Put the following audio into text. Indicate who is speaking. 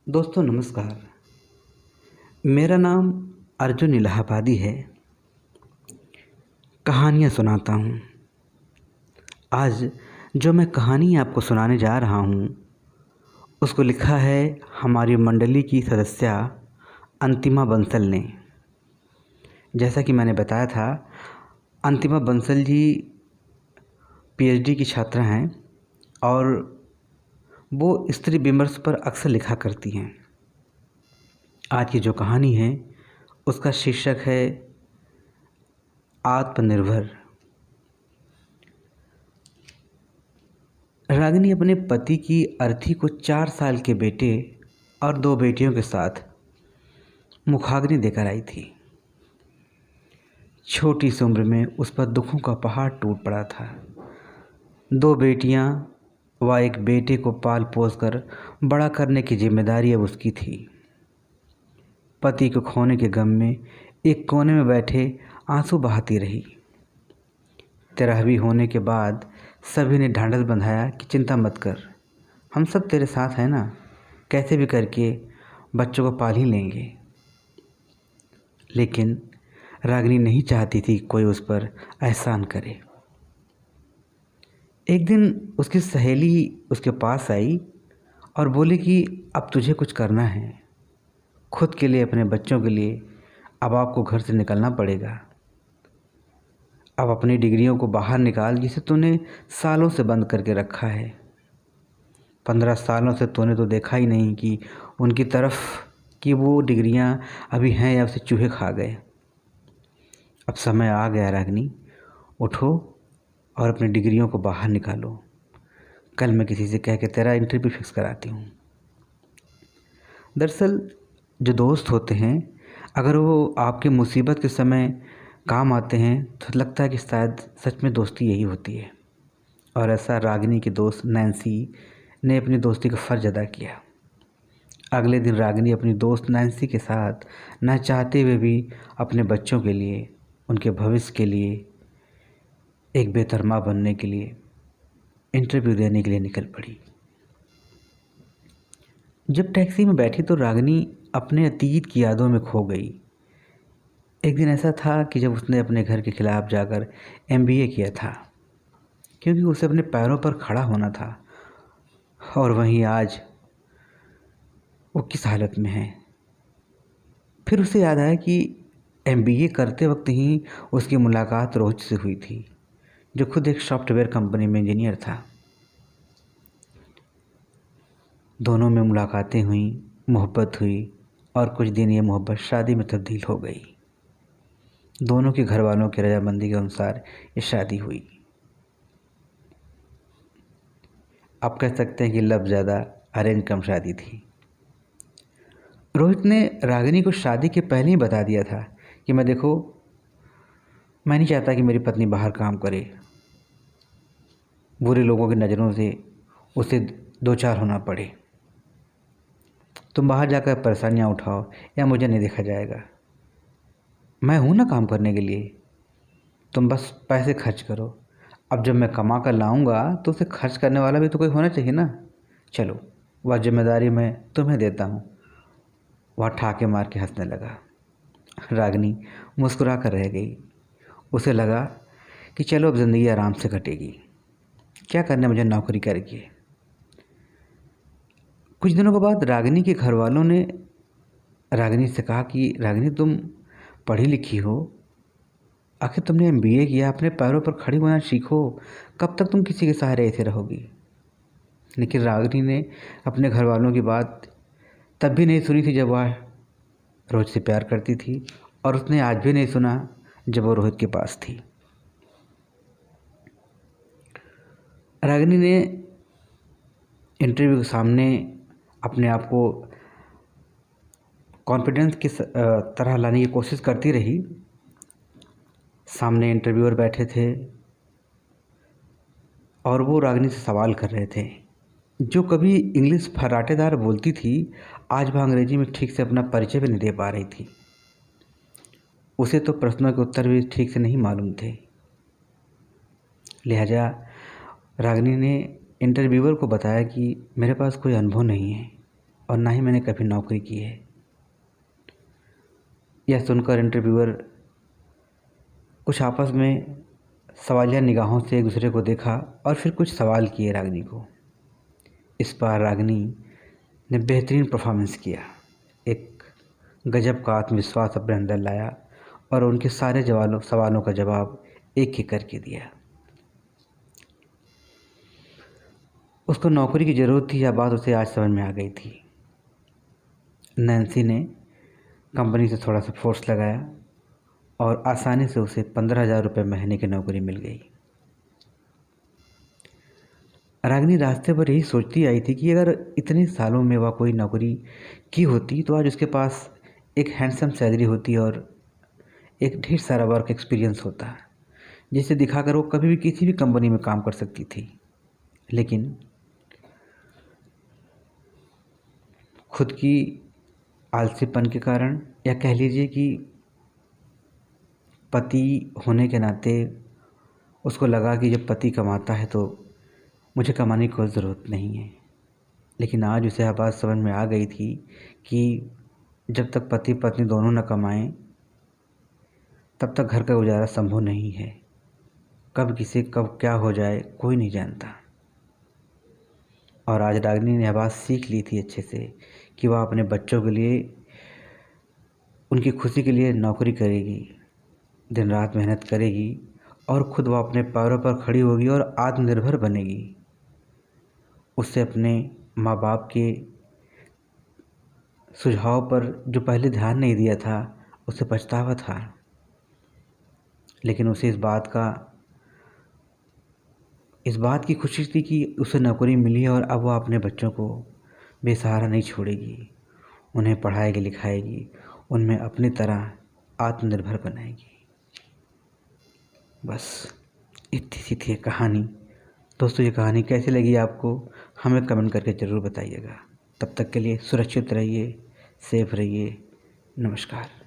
Speaker 1: दोस्तों नमस्कार। मेरा नाम अर्जुन इलाहाबादी है। कहानियाँ सुनाता हूँ। आज जो मैं कहानी आपको सुनाने जा रहा हूँ उसको लिखा है हमारी मंडली की सदस्या अंतिमा बंसल ने। जैसा कि मैंने बताया था, अंतिमा बंसल जी पीएचडी की छात्रा हैं और वो स्त्री विमर्श पर अक्सर लिखा करती हैं। आज की जो कहानी है उसका शीर्षक है आत्मनिर्भर। रागिनी अपने पति की अर्थी को 4 साल के बेटे और 2 बेटियों के साथ मुखाग्नि देकर आई थी। छोटी सी उम्र में उस पर दुखों का पहाड़ टूट पड़ा था। 2 बेटियां व एक बेटे को पाल पोस कर बड़ा करने की जिम्मेदारी अब उसकी थी। पति को खोने के गम में एक कोने में बैठे आंसू बहाती रही। 13वीं होने के बाद सभी ने ढांढस बंधाया कि चिंता मत कर, हम सब तेरे साथ हैं ना, कैसे भी करके बच्चों को पाल ही लेंगे। लेकिन रागिनी नहीं चाहती थी कोई उस पर एहसान करे। एक दिन उसकी सहेली उसके पास आई और बोली कि अब तुझे कुछ करना है, खुद के लिए, अपने बच्चों के लिए अब आपको घर से निकलना पड़ेगा। अब अपनी डिग्रियों को बाहर निकाल जिसे तूने सालों से बंद करके रखा है। 15 सालों से तूने तो देखा ही नहीं कि उनकी तरफ कि वो डिग्रियां अभी हैं या उसे चूहे खा गए। अब समय आ गया रागिनी, उठो और अपनी डिग्रियों को बाहर निकालो। कल मैं किसी से कह के तेरा इंटरव्यू फिक्स कराती हूँ। दरअसल जो दोस्त होते हैं, अगर वो आपके मुसीबत के समय काम आते हैं तो लगता है कि शायद सच में दोस्ती यही होती है। और ऐसा रागिनी की दोस्त नैन्सी ने अपनी दोस्ती का फ़र्ज अदा किया। अगले दिन रागिनी अपनी दोस्त नैन्सी के साथ न चाहते हुए भी अपने बच्चों के लिए, उनके भविष्य के लिए, एक बेहतर माँ बनने के लिए इंटरव्यू देने के लिए निकल पड़ी। जब टैक्सी में बैठी तो रागिनी अपने अतीत की यादों में खो गई। एक दिन ऐसा था कि जब उसने अपने घर के खिलाफ जाकर एमबीए किया था, क्योंकि उसे अपने पैरों पर खड़ा होना था। और वहीं आज वो किस हालत में है। फिर उसे याद आया कि एमबीए करते वक्त ही उसकी मुलाकात रोहित से हुई थी, जो खुद एक सॉफ्टवेयर कंपनी में इंजीनियर था। दोनों में मुलाकातें हुई, मोहब्बत हुई और कुछ दिन ये मोहब्बत शादी में तब्दील हो गई। दोनों के घर वालों की रजामंदी के अनुसार ये शादी हुई। आप कह सकते हैं कि लव ज़्यादा अरेंज कम शादी थी। रोहित ने रागिनी को शादी के पहले ही बता दिया था कि मैं नहीं चाहता कि मेरी पत्नी बाहर काम करे, बुरे लोगों की नज़रों से उसे दो चार होना पड़े। तुम बाहर जाकर परेशानियां उठाओ या मुझे नहीं देखा जाएगा। मैं हूं ना काम करने के लिए, तुम बस पैसे खर्च करो। अब जब मैं कमा कर लाऊंगा तो उसे खर्च करने वाला भी तो कोई होना चाहिए ना। चलो, वह जिम्मेदारी मैं तुम्हें देता हूँ। वह ठाके मार के हंसने लगा। रागिनी मुस्कुरा कर रह गई। उसे लगा कि चलो अब ज़िंदगी आराम से कटेगी, क्या करना मुझे नौकरी करके। कुछ दिनों के बाद रागिनी के घर वालों ने रागिनी से कहा कि रागिनी, तुम पढ़ी लिखी हो, आखिर तुमने एमबीए किया, अपने पैरों पर खड़ी होना सीखो, कब तक तुम किसी के सहारे ऐसे रहोगी। लेकिन रागिनी ने अपने घर वालों की बात तब भी नहीं सुनी थी जब वह रोहित से प्यार करती थी, और उसने आज भी नहीं सुना जब वो रोहित के पास थी। रागिनी ने इंटरव्यू के सामने अपने आप को कॉन्फिडेंस की तरह लाने की कोशिश करती रही। सामने इंटरव्यूअर बैठे थे और वो रागिनी से सवाल कर रहे थे। जो कभी इंग्लिश फर्राटेदार बोलती थी, आज वह अंग्रेजी में ठीक से अपना परिचय भी नहीं दे पा रही थी। उसे तो प्रश्नों के उत्तर भी ठीक से नहीं मालूम थे। लिहाजा रागिनी ने इंटरव्यूअर को बताया कि मेरे पास कोई अनुभव नहीं है, और ना ही मैंने कभी नौकरी की है। यह सुनकर इंटरव्यूअर कुछ आपस में सवालिया निगाहों से एक दूसरे को देखा और फिर कुछ सवाल किए रागिनी को। इस बार रागिनी ने बेहतरीन परफॉर्मेंस किया, एक गजब का आत्मविश्वास अपने अंदर लाया और उनके सारे सवालों का जवाब एक एक करके दिया। उसको नौकरी की ज़रूरत थी, यह बात उसे आज समझ में आ गई थी। नैन्सी ने कंपनी से थोड़ा सा फोर्स लगाया और आसानी से उसे 15,000 रुपये महीने की नौकरी मिल गई। रागिनी रास्ते पर यही सोचती आई थी कि अगर इतने सालों में वह कोई नौकरी की होती तो आज उसके पास एक हैंडसम सैलरी होती और एक ढेर सारा वर्क एक्सपीरियंस होता, जिसे दिखाकर वो कभी भी किसी भी कंपनी में काम कर सकती थी। लेकिन खुद की आलसीपन के कारण, या कह लीजिए कि पति होने के नाते उसको लगा कि जब पति कमाता है तो मुझे कमाने की कोई ज़रूरत नहीं है। लेकिन आज उसे यह बात समझ में आ गई थी कि जब तक पति पत्नी दोनों न कमाएं तब तक घर का गुजारा संभव नहीं है। कब क्या हो जाए कोई नहीं जानता। और आज रागिनी ने यह बात सीख ली थी अच्छे से कि वह अपने बच्चों के लिए, उनकी खुशी के लिए नौकरी करेगी, दिन रात मेहनत करेगी और खुद वह अपने पैरों पर खड़ी होगी और आत्मनिर्भर बनेगी। उससे अपने माँ बाप के सुझाव पर जो पहले ध्यान नहीं दिया था उसे पछतावा था, लेकिन उसे इस बात की खुशी थी कि उसे नौकरी मिली है और अब वह अपने बच्चों को बेसहारा नहीं छोड़ेगी, उन्हें पढ़ाएगी लिखाएगी, उनमें अपनी तरह आत्मनिर्भर बनाएगी। बस इतनी सी थी कहानी। दोस्तों, ये कहानी कैसी लगी आपको हमें कमेंट करके ज़रूर बताइएगा। तब तक के लिए सुरक्षित रहिए, सेफ रहिए। नमस्कार।